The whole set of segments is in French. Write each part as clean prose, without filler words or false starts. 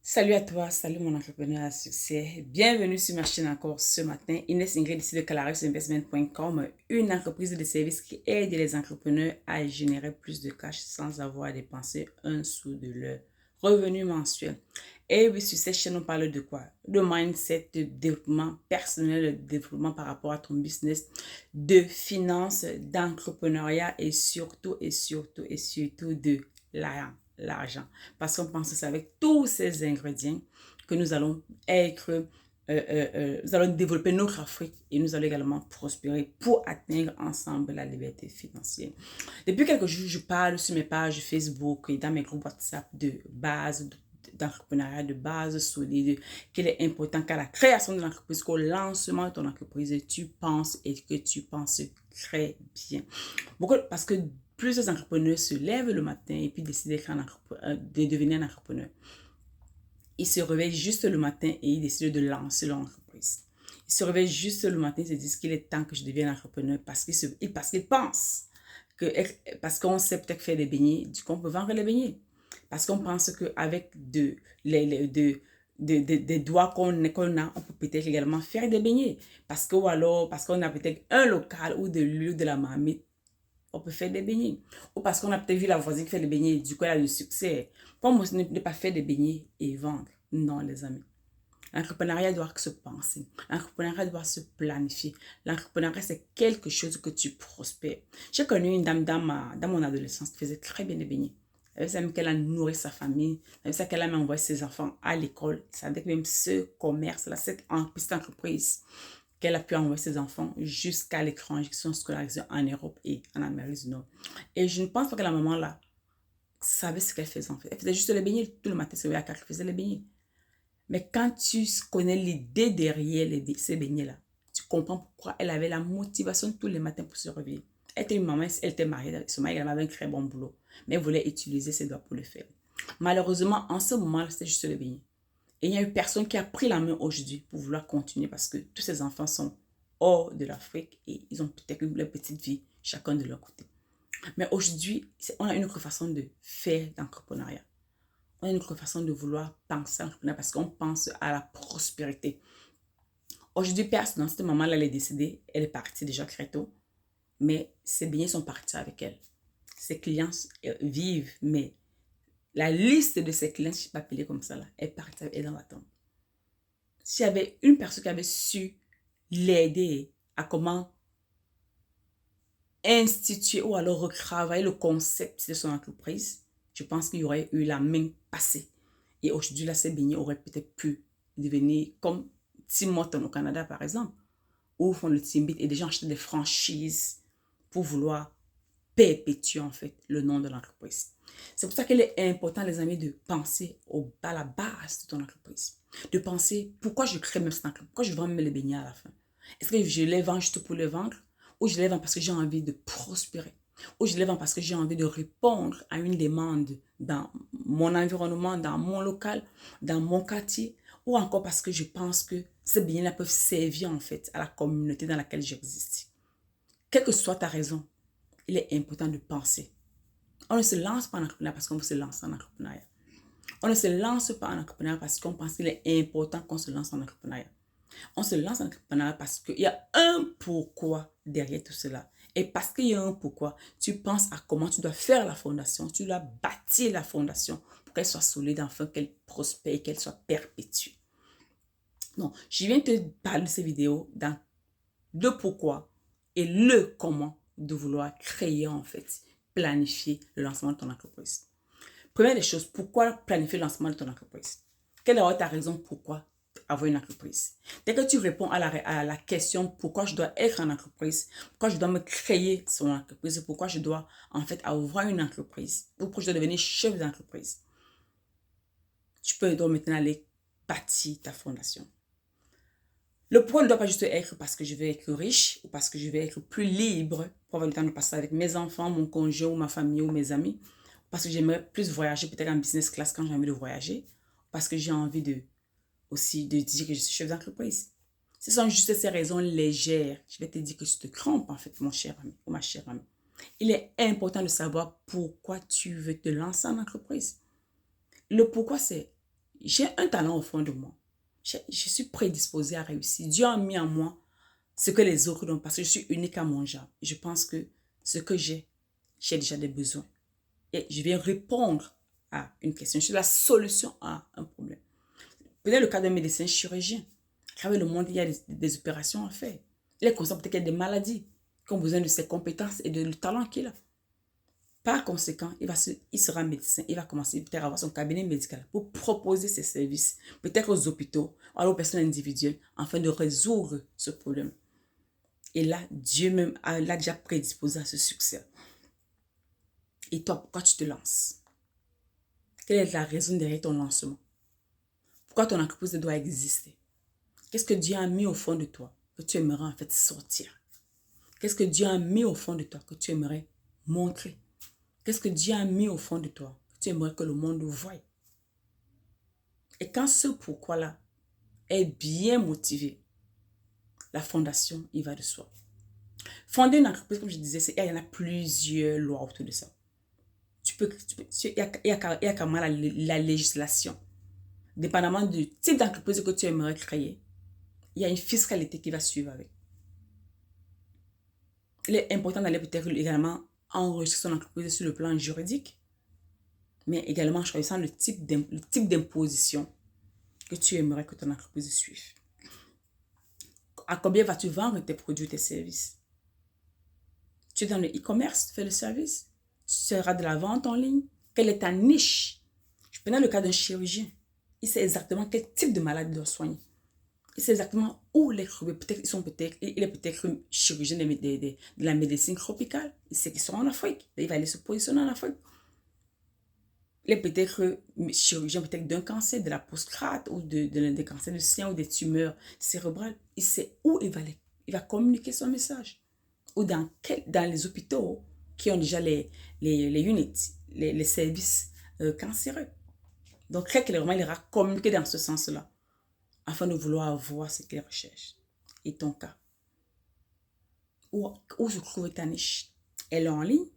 Salut à toi, salut mon entrepreneur à succès. Bienvenue sur ma chaîne encore ce matin. Inès Ingrid ici de calariusinvestment.com, une entreprise de services qui aide les entrepreneurs à générer plus de cash sans avoir à dépenser un sou de leur revenu mensuel. Et oui, sur cette chaîne, on parle de quoi? De mindset, de développement personnel, de développement par rapport à ton business, de finances, d'entrepreneuriat et surtout de l'argent. Parce qu'on pense que c'est avec tous ces ingrédients que nous allons nous allons développer notre Afrique et nous allons également prospérer pour atteindre ensemble la liberté financière. Depuis quelques jours, je parle sur mes pages Facebook et dans mes groupes WhatsApp de base, d'entrepreneuriat de base solide, qu'il est important qu'à la création de l'entreprise, qu'au lancement de ton entreprise, tu penses et que tu penses très bien. Parce que plusieurs entrepreneurs se lèvent le matin et puis décident de devenir un entrepreneur. Ils se réveillent juste le matin et ils décident de lancer leur entreprise. Ils se réveillent juste le matin et se disent qu'il est temps que je devienne entrepreneur parce qu'ils pensent parce qu'on sait peut-être faire des beignets, du coup on peut vendre les beignets. Parce qu'on pense qu'avec des doigts qu'on a, on peut peut-être également faire des beignets. Parce qu'on a peut-être un local ou de l'huile de la marmite, on peut faire des beignets. Ou parce qu'on a peut-être vu la voisine qui fait des beignets, du coup elle a le succès. Pour ne pas faire des beignets et vendre. Non, les amis. L'entrepreneuriat doit se penser. L'entrepreneuriat doit se planifier. L'entrepreneuriat, c'est quelque chose que tu prospères. J'ai connu une dame dans mon adolescence qui faisait très bien des beignets. Elle savait même qu'elle a nourri sa famille. Elle savait qu'elle a même envoyé ses enfants à l'école. Ça veut dire que même ce commerce-là, cette petite entreprise, qu'elle a pu envoyer ses enfants jusqu'à l'étranger, qui sont scolarisés en Europe et en Amérique du Nord. Et je ne pense pas que la maman-là savait ce qu'elle faisait en fait. Elle faisait juste les beignets. Tout le matin, c'est à 4 elle faisait les beignets. Mais quand tu connais l'idée derrière ces beignets-là, tu comprends pourquoi elle avait la motivation tous les matins pour se réveiller. Elle était une maman, elle était mariée, son mari avait un très bon boulot, mais elle voulait utiliser ses doigts pour le faire. Malheureusement, en ce moment-là, c'était juste les beignets. Et il n'y a eu personne qui a pris la main aujourd'hui pour vouloir continuer parce que tous ces enfants sont hors de l'Afrique et ils ont peut-être leur petite vie, chacun de leur côté. Mais aujourd'hui, on a une autre façon de faire l'entrepreneuriat. On a une autre façon de vouloir penser entrepreneur parce qu'on pense à la prospérité. Aujourd'hui, personne, dans cette maman-là, elle est décédée, elle est partie déjà très tôt, mais ses beignets sont partis avec elle. Ses clients vivent, mais la liste de ses clients, je ne sais pas appeler comme ça, là, est partie, elle est dans la tombe. S'il y avait une personne qui avait su l'aider à comment instituer ou alors retravailler le concept de son entreprise, je pense qu'il y aurait eu la main passée. Et aujourd'hui, là, ces beignets auraient peut-être pu devenir comme Tim Hortons au Canada, par exemple, où font le Timbit et des gens achètent des franchises pour vouloir perpétuer, en fait, le nom de l'entreprise. C'est pour ça qu'il est important, les amis, de penser à la base de ton entreprise. De penser, pourquoi je crée même cette entreprise? Pourquoi je vends même les beignets à la fin? Est-ce que je les vends juste pour les vendre? Ou je les vends parce que j'ai envie de prospérer? Ou je les vends parce que j'ai envie de répondre à une demande dans mon environnement, dans mon local, dans mon quartier? Ou encore parce que je pense que ces beignets-là peuvent servir en fait à la communauté dans laquelle j'existe. Quelle que soit ta raison, il est important de penser. On ne se lance pas en entrepreneuriat parce qu'on veut se lancer en entrepreneuriat. On ne se lance pas en entrepreneuriat parce qu'on pense qu'il est important qu'on se lance en entrepreneuriat. On se lance en entrepreneuriat parce qu'il y a un pourquoi derrière tout cela. Et parce qu'il y a un pourquoi, tu penses à comment tu dois faire la fondation, tu dois bâtir la fondation pour qu'elle soit solide, enfin qu'elle prospère et qu'elle soit perpétuée. Donc, je viens te parler de ces vidéos dans le pourquoi et le comment de vouloir créer en fait, planifier le lancement de ton entreprise. Première des choses, pourquoi planifier le lancement de ton entreprise? Quelle est ta raison pourquoi avoir une entreprise? Dès que tu réponds à la question pourquoi je dois être en entreprise, pourquoi je dois me créer son entreprise, pourquoi je dois en fait avoir une entreprise, ou pourquoi je dois devenir chef d'entreprise, tu peux donc maintenant aller bâtir ta fondation. Le pourquoi ne doit pas juste être parce que je vais être riche ou parce que je vais être plus libre pour avoir le temps de passer avec mes enfants, mon conjoint ou ma famille ou mes amis. Parce que j'aimerais plus voyager, peut-être en business class quand j'ai envie de voyager. Parce que j'ai envie aussi de dire que je suis chef d'entreprise. Ce sont juste ces raisons légères. Je vais te dire que tu te trompes en fait, mon cher ami ou ma chère amie. Il est important de savoir pourquoi tu veux te lancer en entreprise. Le pourquoi c'est, j'ai un talent au fond de moi. Je suis prédisposée à réussir. Dieu a mis en moi ce que les autres n'ont, parce que je suis unique à mon genre. Je pense que ce que j'ai déjà des besoins. Et je viens répondre à une question. Je suis la solution à un problème. Peut-être le cas d'un médecin chirurgien. À travers le monde, il y a des opérations à faire. Il est conscient peut-être qu'il y a des maladies qui ont besoin de ses compétences et de le talent qu'il a. Par conséquent, il sera médecin. Il va commencer peut-être à avoir son cabinet médical pour proposer ses services, peut-être aux hôpitaux, aux personnes individuelles, afin de résoudre ce problème. Et là, Dieu même l'a déjà prédisposé à ce succès. Et toi, pourquoi tu te lances? Quelle est la raison derrière ton lancement? Pourquoi ton entreprise doit exister? Qu'est-ce que Dieu a mis au fond de toi que tu aimerais en fait sortir? Qu'est-ce que Dieu a mis au fond de toi que tu aimerais montrer? Qu'est-ce que Dieu a mis au fond de toi que tu aimerais que le monde voie? Et quand ce pourquoi-là est bien motivé, la fondation, il va de soi. Fonder une entreprise, comme je disais, il y en a plusieurs lois autour de ça. Il y a quand même la législation. Dépendamment du type d'entreprise que tu aimerais créer, il y a une fiscalité qui va suivre avec. Il est important d'aller peut-être également enregistrer son entreprise sur le plan juridique, mais également choisissant le type d'imposition que tu aimerais que ton entreprise suive. À combien vas-tu vendre tes produits, tes services? Tu es dans le e-commerce, tu fais le service, tu seras de la vente en ligne. Quelle est ta niche? Je prenais le cas d'un chirurgien. Il sait exactement quel type de maladie il doit soigner. Il sait exactement où les trouver. Il est peut-être chirurgien de la médecine tropicale. Il sait qu'ils sont en Afrique. Il va aller se positionner en Afrique. Il est peut-être chirurgien d'un cancer, de la prostate ou des cancers du sein ou des tumeurs cérébrales. Il sait où il va aller. Il va communiquer son message. Ou dans les hôpitaux qui ont déjà les units, les services cancéreux. Donc, très clairement, il ira communiquer dans ce sens-là afin de vouloir avoir ce qu'il recherche. Et ton cas? Où se trouve ta niche? Elle est en ligne?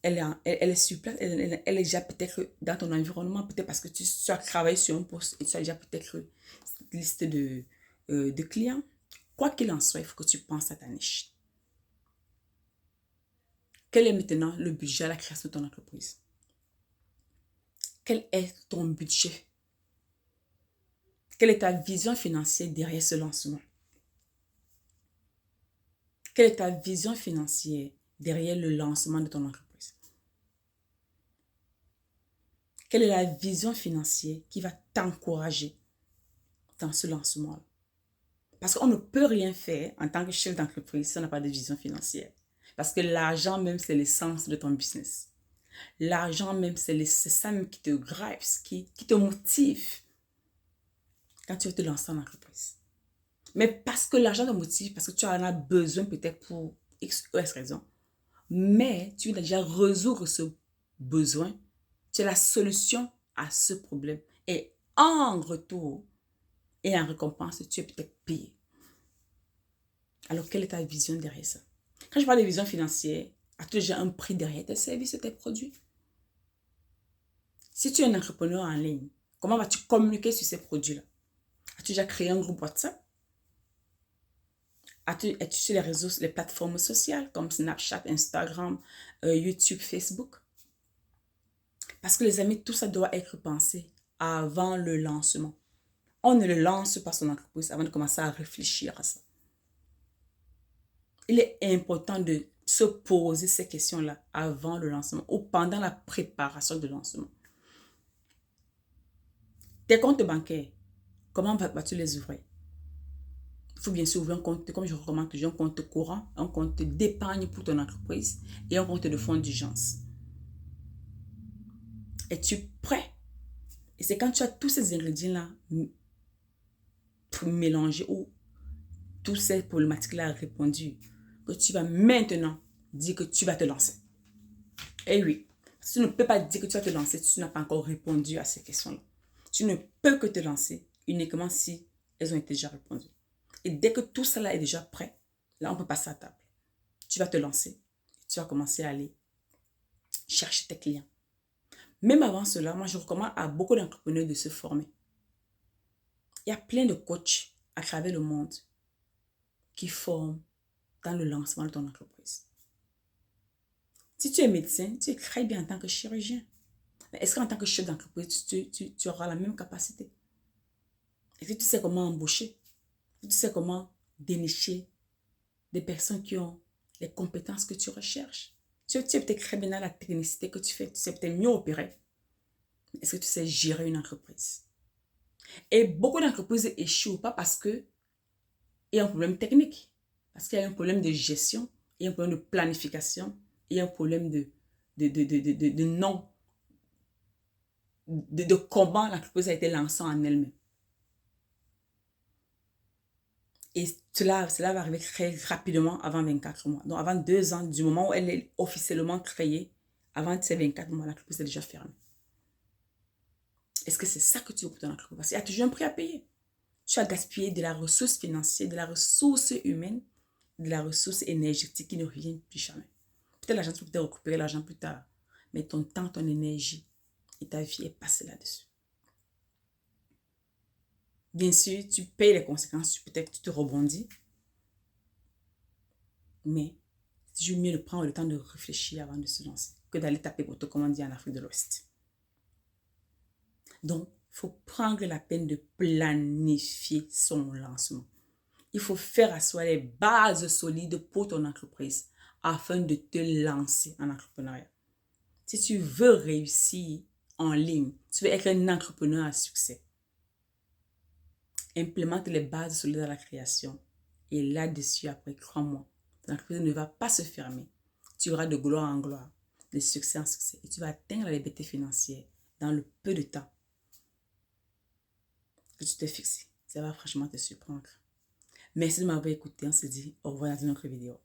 Elle est sur place? Elle est déjà peut-être dans ton environnement, peut-être parce que tu as travaillé sur un poste et tu as déjà peut-être cette liste de clients. Quoi qu'il en soit, il faut que tu penses à ta niche. Quel est maintenant le budget à la création de ton entreprise? Quel est ton budget? Quelle est ta vision financière derrière ce lancement? Quelle est ta vision financière derrière le lancement de ton entreprise? Quelle est la vision financière qui va t'encourager dans ce lancement-là? Parce qu'on ne peut rien faire en tant que chef d'entreprise si on n'a pas de vision financière. Parce que l'argent même, c'est l'essence de ton business. L'argent même, c'est ça même qui te drive, qui te motive quand tu veux te lancer en entreprise. Mais parce que l'argent te motive, parce que tu en as besoin peut-être pour X ou S raison. Mais tu as déjà résoudre ce besoin. Tu as la solution à ce problème. Et en retour et en récompense, tu es peut-être payé. Alors, quelle est ta vision derrière ça? Quand je parle de vision financière, as-tu déjà un prix derrière tes services et tes produits? Si tu es un entrepreneur en ligne, comment vas-tu communiquer sur ces produits-là? As-tu déjà créé un groupe WhatsApp? Es-tu sur les réseaux, les plateformes sociales comme Snapchat, Instagram, YouTube, Facebook? Parce que les amis, tout ça doit être pensé avant le lancement. On ne le lance pas son entreprise avant de commencer à réfléchir à ça. Il est important de se poser ces questions-là avant le lancement ou pendant la préparation du lancement. Tes comptes bancaires, comment vas-tu les ouvrir? Il faut bien sûr ouvrir un compte, comme je recommande toujours, un compte courant, un compte d'épargne pour ton entreprise et un compte de fonds d'urgence. Es-tu prêt? Et c'est quand tu as tous ces ingrédients-là mélangés ou toutes ces problématiques-là répondues que tu vas maintenant dire que tu vas te lancer. Et oui, tu ne peux pas dire que tu vas te lancer si tu n'as pas encore répondu à ces questions-là. Tu ne peux que te lancer uniquement si elles ont été déjà répondues. Et dès que tout cela est déjà prêt, là, on peut passer à table. Tu vas te lancer. Tu vas commencer à aller chercher tes clients. Même avant cela, moi, je recommande à beaucoup d'entrepreneurs de se former. Il y a plein de coachs à travers le monde qui forment dans le lancement de ton entreprise. Si tu es médecin, tu es très bien en tant que chirurgien. Mais est-ce qu'en tant que chef d'entreprise, tu auras la même capacité? Est-ce que tu sais comment embaucher? Tu sais comment dénicher des personnes qui ont les compétences que tu recherches? Tu es peut-être très bien dans la technicité que tu fais. Tu sais peut-être mieux opérer. Est-ce que tu sais gérer une entreprise? Et beaucoup d'entreprises échouent, pas parce qu'il y a un problème technique, parce qu'il y a un problème de gestion, il y a un problème de planification, il y a un problème de non, de comment l'entreprise a été lancée en elle-même. Et cela va arriver très rapidement avant 24 mois. Donc, avant 2 ans, du moment où elle est officiellement créée, avant ces 24 mois, l'entreprise est déjà fermée. Est-ce que c'est ça que tu veux pour ton entreprise? Parce qu'il y a toujours un prix à payer. Tu as gaspillé de la ressource financière, de la ressource humaine, de la ressource énergétique qui ne revient plus jamais. Peut-être l'argent, tu peux peut-être récupérer l'argent plus tard. Mais ton temps, ton énergie et ta vie est passée là-dessus. Bien sûr, tu payes les conséquences, peut-être que tu te rebondis. Mais c'est toujours mieux de prendre le temps de réfléchir avant de se lancer que d'aller taper pour te commander en Afrique de l'Ouest. Donc, il faut prendre la peine de planifier son lancement. Il faut faire asseoir les bases solides pour ton entreprise afin de te lancer en entrepreneuriat. Si tu veux réussir en ligne, tu veux être un entrepreneur à succès, implémente les bases solides à la création. Et là-dessus, après, crois-moi, ton entreprise ne va pas se fermer. Tu auras de gloire en gloire, de succès en succès. Et tu vas atteindre la liberté financière dans le peu de temps que tu t'es fixé. Ça va franchement te surprendre. Merci de m'avoir écouté. On se dit au revoir dans une autre vidéo.